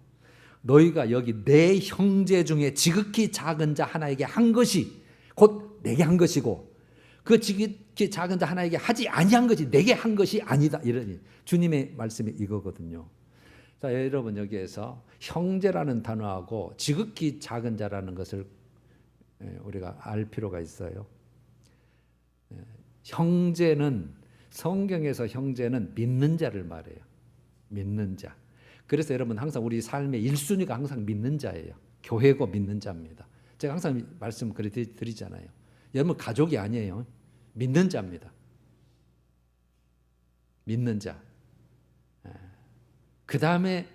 너희가 여기 내 형제 중에 지극히 작은 자 하나에게 한 것이 곧 내게 한 것이고, 그 지극히 작은 자 하나에게 하지 아니한 것이 내게 한 것이 아니다. 이러니 주님의 말씀이 이거거든요. 자, 여러분 여기에서 형제라는 단어하고 지극히 작은 자라는 것을 우리가 알 필요가 있어요. 형제는, 성경에서 형제는 믿는 자를 말해요. 믿는 자. 그래서 여러분 항상 우리 삶의 1순위가 항상 믿는 자예요. 교회고 믿는 자입니다. 제가 항상 말씀 드리잖아요. 여러분 가족이 아니에요. 믿는 자입니다. 믿는 자. 그 다음에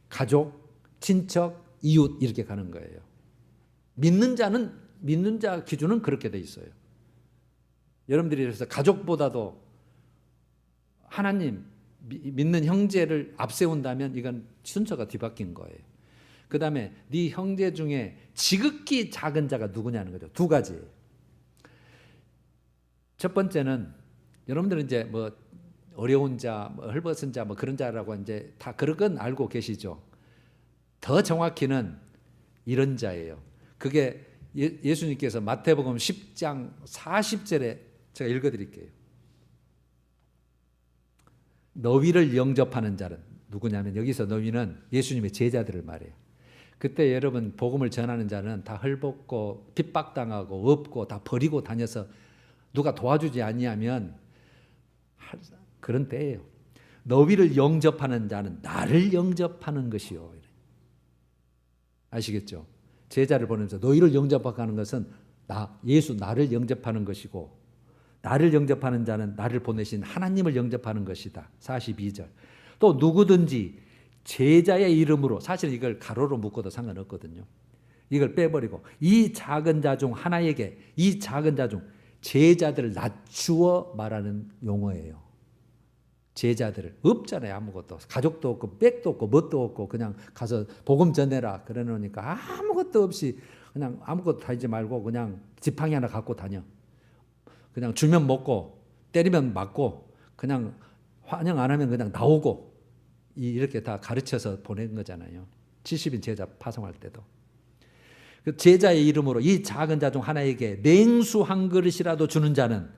가족, 친척, 이웃 이렇게 가는 거예요. 믿는 자 기준은 그렇게 돼 있어요. 여러분들이 그래서 가족보다도 하나님, 믿는 형제를 앞세운다면 이건 순서가 뒤바뀐 거예요. 그 다음에 네 형제 중에 지극히 작은 자가 누구냐는 거죠. 두 가지. 첫 번째는 여러분들은 이제 뭐 어려운 자, 뭐 헐벗은 자, 뭐 그런 자라고 이제 다 그런 건 알고 계시죠. 더 정확히는 이런 자예요. 그게 예수님께서 마태복음 10장 40절에 제가 읽어드릴게요. 너희를 영접하는 자는 누구냐면, 여기서 너희는 예수님의 제자들을 말해요. 그때 여러분 복음을 전하는 자는 다 헐벗고 핍박당하고 없고 다 버리고 다녀서 누가 도와주지 아니하면 그런 때예요. 너희를 영접하는 자는 나를 영접하는 것이요. 아시겠죠? 제자를 보내면서 너희를 영접하는 것은 예수 나를 영접하는 것이고, 나를 영접하는 자는 나를 보내신 하나님을 영접하는 것이다. 42절. 또 누구든지 제자의 이름으로, 사실 이걸 가로로 묶어도 상관없거든요. 이걸 빼버리고 이 작은 자 중 하나에게, 이 작은 자 중, 제자들을 낮추어 말하는 용어예요. 제자들을 없잖아요. 아무것도 가족도 없고 백도 없고 뭣도 없고 그냥 가서 복음 전해라 그래 놓으니까 아무것도 없이 그냥 아무것도 다니지 말고 그냥 지팡이 하나 갖고 다녀. 그냥 주면 먹고 때리면 맞고 그냥 환영 안 하면 그냥 나오고 이렇게 다 가르쳐서 보낸 거잖아요. 70인 제자 파송할 때도. 그 제자의 이름으로 이 작은 자 중 하나에게 냉수 한 그릇이라도 주는 자는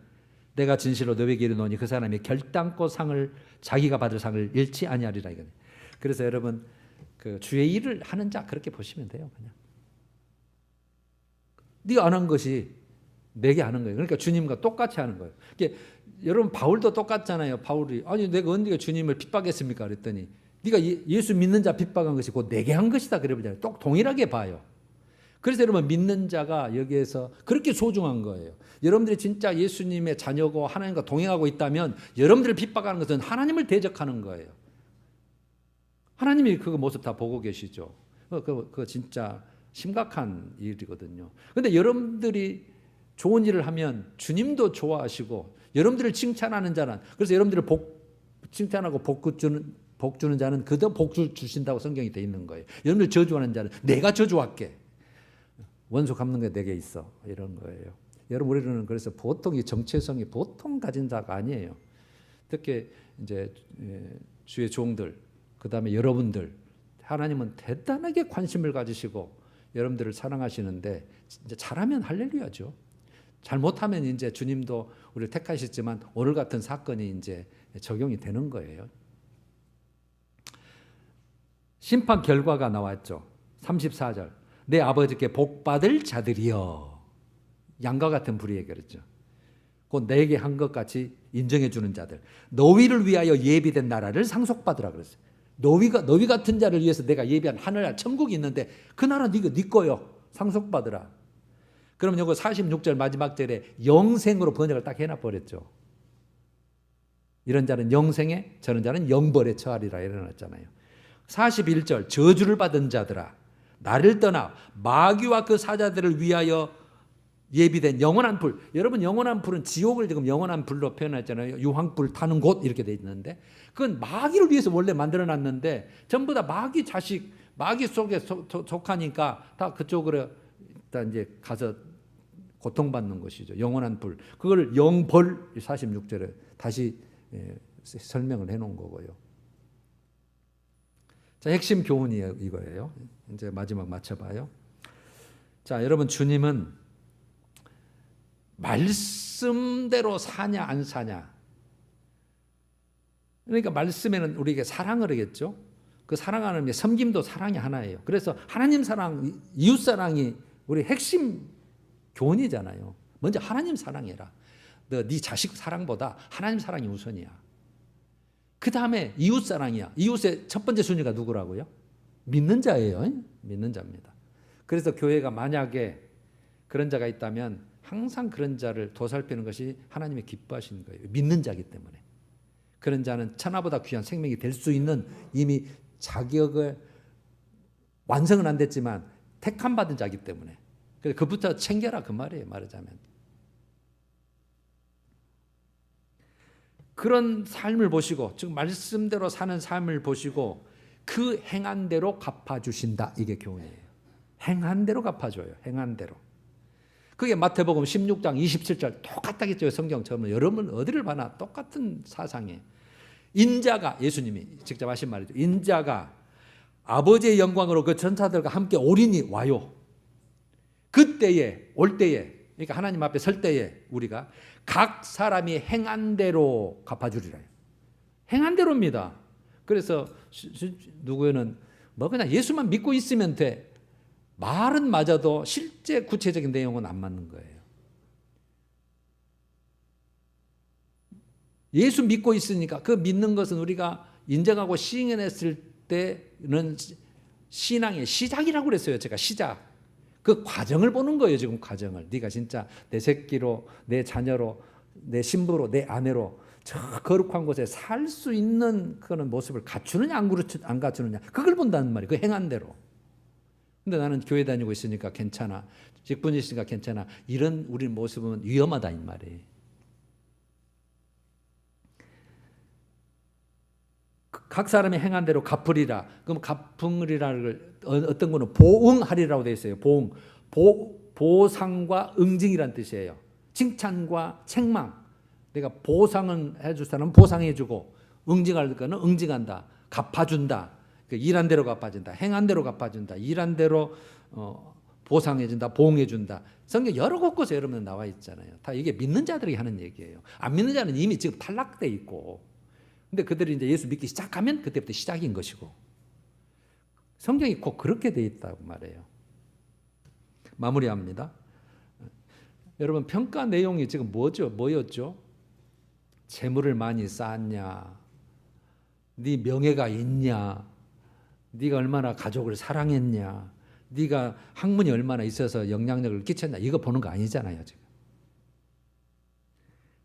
내가 진실로 너에게 이르노니 그 사람이 결단코 상을 자기가 받을 상을 잃지 아니하리라 이거예요. 그래서 여러분 그 주의 일을 하는 자 그렇게 보시면 돼요. 그냥 네가 안 한 것이 내게 하는 거예요. 그러니까 주님과 똑같이 하는 거예요. 여러분 바울도 똑같잖아요. 바울이 아니 내가 언제 주님을 핍박했습니까? 그랬더니 네가 예수 믿는 자 핍박한 것이 곧 내게 한 것이다 그러잖아요. 똑 동일하게 봐요. 그래서 여러분 믿는 자가 여기에서 그렇게 소중한 거예요. 여러분들이 진짜 예수님의 자녀고 하나님과 동행하고 있다면 여러분들을 핍박하는 것은 하나님을 대적하는 거예요. 하나님이 그 모습 다 보고 계시죠. 그거 진짜 심각한 일이거든요. 그런데 여러분들이 좋은 일을 하면 주님도 좋아하시고 여러분들을 칭찬하는 자는 그래서 여러분들을 칭찬하고 복 주는 자는 그도 복 주신다고 성경이 돼 있는 거예요. 여러분들 저주하는 자는 내가 저주할게. 원수 갚는 게 내게 있어. 이런 거예요. 여러분 우리는 그래서 보통 이 정체성이 보통 가진 자가 아니에요. 특히 이제 주의 종들 그다음에 여러분들 하나님은 대단하게 관심을 가지시고 여러분들을 사랑하시는데 이제 잘하면 할렐루야죠. 잘못하면 이제 주님도 우리를 택하셨지만 오늘 같은 사건이 이제 적용이 되는 거예요. 심판 결과가 나왔죠. 34절. 내 아버지께 복받을 자들이여. 양과 같은 불의에 그랬죠. 곧 내게 한 것 같이 인정해 주는 자들. 너희를 위하여 예비된 나라를 상속받으라 그랬어요. 너희 같은 자를 위해서 내가 예비한 하늘나라 천국이 있는데 그 나라 네 거요. 상속받으라. 그러면 이거 46절 마지막 절에 영생으로 번역을 딱 해놔버렸죠. 이런 자는 영생에 저런 자는 영벌에 처하리라 이래놨잖아요. 41절 저주를 받은 자들아 나를 떠나 마귀와 그 사자들을 위하여 예비된 영원한 불. 여러분 영원한 불은 지옥을 지금 영원한 불로 표현했잖아요. 유황불 타는 곳 이렇게 돼 있는데 그건 마귀를 위해서 원래 만들어놨는데 전부 다 마귀 자식 마귀 속에 속하니까 다 그쪽으로 일단 이제 가서 고통받는 것이죠. 영원한 불. 그걸 영벌 46절에 다시 설명을 해놓은 거고요. 자, 핵심 교훈이 이거예요. 이제 마지막 맞춰봐요. 자, 여러분 주님은 말씀대로 사냐 안 사냐. 그러니까 말씀에는 우리에게 사랑을 하겠죠. 그 사랑하는 게 섬김도 사랑이 하나예요. 그래서 하나님 사랑, 이웃 사랑이 우리 핵심 교훈이잖아요. 먼저 하나님 사랑해라. 너 네 자식 사랑보다 하나님 사랑이 우선이야. 그 다음에 이웃 사랑이야. 이웃의 첫 번째 순위가 누구라고요? 믿는 자예요. 믿는 자입니다. 그래서 교회가 만약에 그런 자가 있다면 항상 그런 자를 도살피는 것이 하나님의 기뻐하시는 거예요. 믿는 자이기 때문에. 그런 자는 천하보다 귀한 생명이 될 수 있는 이미 자격을 완성은 안 됐지만 택함 받은 자이기 때문에. 그래서 그부터 챙겨라 그 말이에요. 말하자면. 그런 삶을 보시고 즉 말씀대로 사는 삶을 보시고 그 행한 대로 갚아주신다. 이게 교훈이에요. 행한 대로 갚아줘요. 행한 대로. 그게 마태복음 16장 27절 똑같다겠죠. 성경처럼. 여러분 어디를 봐나 똑같은 사상이에요. 인자가 예수님이 직접 하신 말이죠. 인자가 아버지의 영광으로 그 전사들과 함께 오리니 와요. 그때에 올 때에 그러니까 하나님 앞에 설 때에 우리가 각 사람이 행한 대로 갚아주리라. 행한 대로입니다. 그래서 누구는 뭐 그냥 예수만 믿고 있으면 돼. 말은 맞아도 실제 구체적인 내용은 안 맞는 거예요. 예수 믿고 있으니까 그 믿는 것은 우리가 인정하고 시인했을 때는 신앙의 시작이라고 그랬어요. 제가 시작. 그 과정을 보는 거예요. 지금 과정을. 네가 진짜 내 새끼로 내 자녀로 내 신부로 내 아내로 저 거룩한 곳에 살 수 있는 그런 모습을 갖추느냐 안 갖추느냐 그걸 본다는 말이에요. 그 행한 대로. 근데 나는 교회 다니고 있으니까 괜찮아. 직분이 있으니까 괜찮아. 이런 우리 모습은 위험하다 이 말이에요. 각 사람이 행한 대로 갚으리라. 그럼 갚으리라는 걸 어떤 거는 보응하리라고 되어 있어요. 보상과 응징이란 뜻이에요. 칭찬과 책망. 내가 보상은 해줄 사람은 보상해주고 응징할 거는 응징한다. 갚아준다. 일한 대로 갚아준다. 행한 대로 갚아준다. 일한 대로 보상해준다. 보응해준다. 성경 여러 곳곳에 여러분 나와 있잖아요. 다 이게 믿는 자들이 하는 얘기예요. 안 믿는 자는 이미 지금 탈락돼 있고, 근데 그들이 이제 예수 믿기 시작하면 그때부터 시작인 것이고, 성경이 꼭 그렇게 돼 있다고 말해요. 마무리합니다. 여러분 평가 내용이 지금 뭐였죠? 재물을 많이 쌓았냐? 네 명예가 있냐? 네가 얼마나 가족을 사랑했냐? 네가 학문이 얼마나 있어서 영향력을 끼쳤냐? 이거 보는 거 아니잖아요. 지금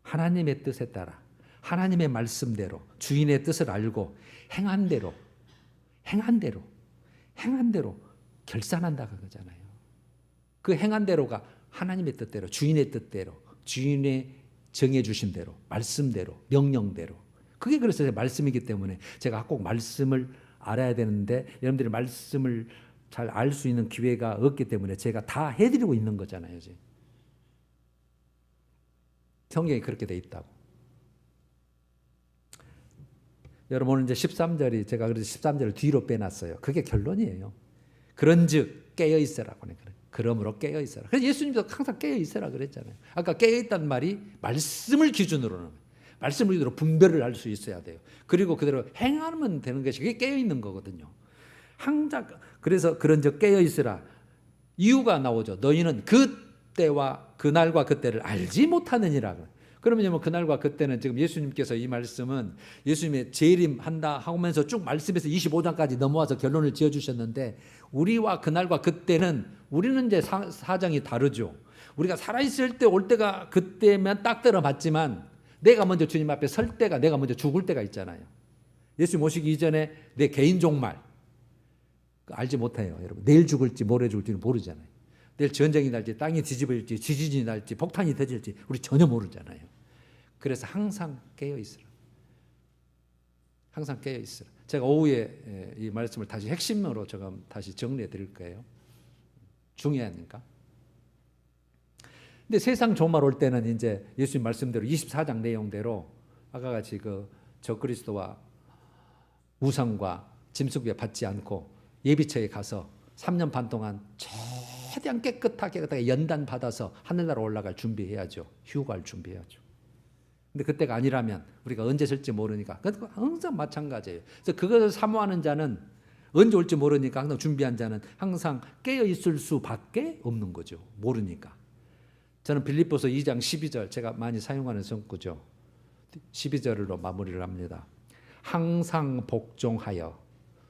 하나님의 뜻에 따라 하나님의 말씀대로 주인의 뜻을 알고 행한 대로 결산한다 그거잖아요. 그 행한 대로가 하나님의 뜻대로, 주인의 뜻대로, 주인의 정해 주신 대로, 말씀대로, 명령대로. 그게 그래서 말씀이기 때문에 제가 꼭 말씀을 알아야 되는데 여러분들이 말씀을 잘 알 수 있는 기회가 없기 때문에 제가 다 해드리고 있는 거잖아요. 지금. 성경이 그렇게 돼 있다고. 여러분 오늘 이제 13절이 제가 그래서 13절을 뒤로 빼놨어요. 그게 결론이에요. 그런즉 깨어 있으라고. 그러므로 깨어 있어라. 그래서 예수님도 항상 깨어 있어라 그랬잖아요. 아까 깨어 있다는 말이 말씀을 기준으로는, 말씀을 기준으로 분별을 할 수 있어야 돼요. 그리고 그대로 행하면 되는 것이 그게 깨어 있는 거거든요. 항상 그래서 그런즉 깨어 있으라. 이유가 나오죠. 너희는 그때와 그날과 그때를 알지 못하느니라. 그러면 그날과 그때는 지금 예수님께서 이 말씀은 예수님의 재림한다 하면서 쭉 말씀에서 25장까지 넘어와서 결론을 지어주셨는데, 우리와 그날과 그때는 우리는 이제 사정이 다르죠. 우리가 살아있을 때 올 때가 그때면 딱 들어맞지만 내가 먼저 주님 앞에 설 때가, 내가 먼저 죽을 때가 있잖아요. 예수님 오시기 이전에 내 개인 종말 알지 못해요. 여러분 내일 죽을지 모레 죽을지는 모르잖아요. 내일 전쟁이 날지 땅이 뒤집어질지 지진이 날지 폭탄이 터질지 우리 전혀 모르잖아요. 그래서 항상 깨어 있으라. 항상 깨어 있으라. 제가 오후에 이 말씀을 다시 핵심으로 제가 다시 정리해 드릴 거예요. 중요하니까. 근데 세상 종말 올 때는 이제 예수님 말씀대로 24장 내용대로 아까 같이 그 적그리스도와 우상과 짐승 배 받지 않고 예비처에 가서 3년 반 동안 최대한 깨끗하게 연단 받아서 하늘나라 올라갈 준비해야죠. 휴가를 준비해야죠. 근데 그때가 아니라면 우리가 언제 쓸지 모르니까 항상 마찬가지예요. 그래서 그것을 사모하는 자는 언제 올지 모르니까 항상 준비한 자는 항상 깨어 있을 수밖에 없는 거죠. 모르니까. 저는 빌립보서 2장 12절 제가 많이 사용하는 성구죠. 12절로 마무리를 합니다. 항상 복종하여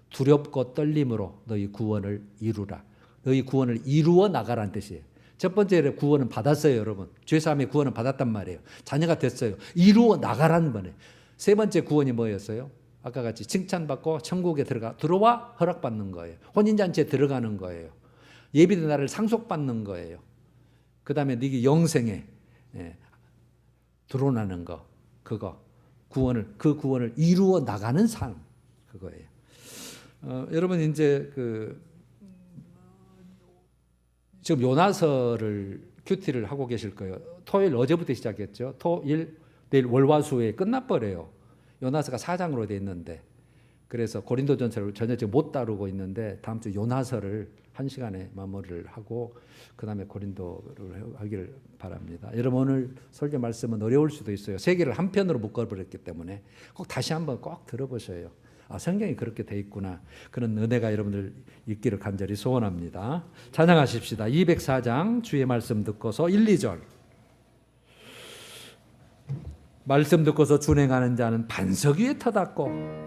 두렵고 떨림으로 너희 구원을 이루라. 너희 구원을 이루어 나가라는 뜻이에요. 첫 번째 구원은 받았어요, 여러분. 죄사함의 구원은 받았단 말이에요. 자녀가 됐어요. 이루어 나가라는 거예요. 세 번째 구원이 뭐였어요? 아까 같이 칭찬받고 천국에 들어와 허락받는 거예요. 혼인잔치에 들어가는 거예요. 예비된 날을 상속받는 거예요. 그 다음에 네 영생에 드러나는 거, 그 구원을 이루어 나가는 삶, 그거예요. 여러분 이제 지금 요나서를 큐티를 하고 계실 거예요. 토요일 어제부터 시작했죠. 토일 내일 월화수에 끝나버려요. 요나서가 4장으로 돼 있는데, 그래서 고린도전서를 전혀 지금 못 다루고 있는데 다음 주 요나서를 1시간에 마무리를 하고 그 다음에 고린도를 하기를 바랍니다. 여러분 오늘 설교 말씀은 어려울 수도 있어요. 세 개를 한 편으로 묶어버렸기 때문에 꼭 다시 한번 꼭 들어보셔요. 아, 성경이 그렇게 돼 있구나. 그런 은혜가 여러분들 있기를 간절히 소원합니다. 찬양하십시다. 204장 주의 말씀 듣고서 1, 2절. 말씀 듣고서 준행하는 자는 반석 위에 터닫고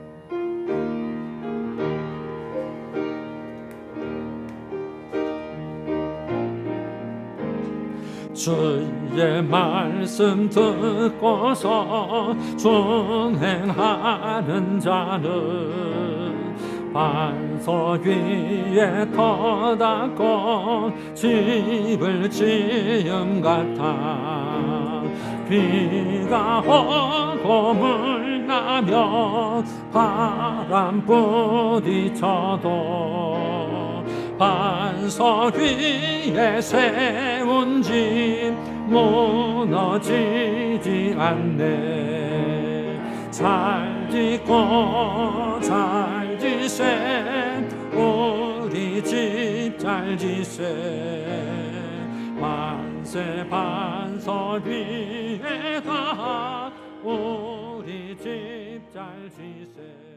주의 말씀 듣고서 준행하는 자는 반석 위에 터닫고 집을 지음 같아 비가 오고 물 나면 바람 부딪혀도 반석 위에 세운 집 무너지지 않네. 잘 짓고 잘 지세 우리 집 잘 지세. 만세 반석 위에다 우리 집 잘 지세.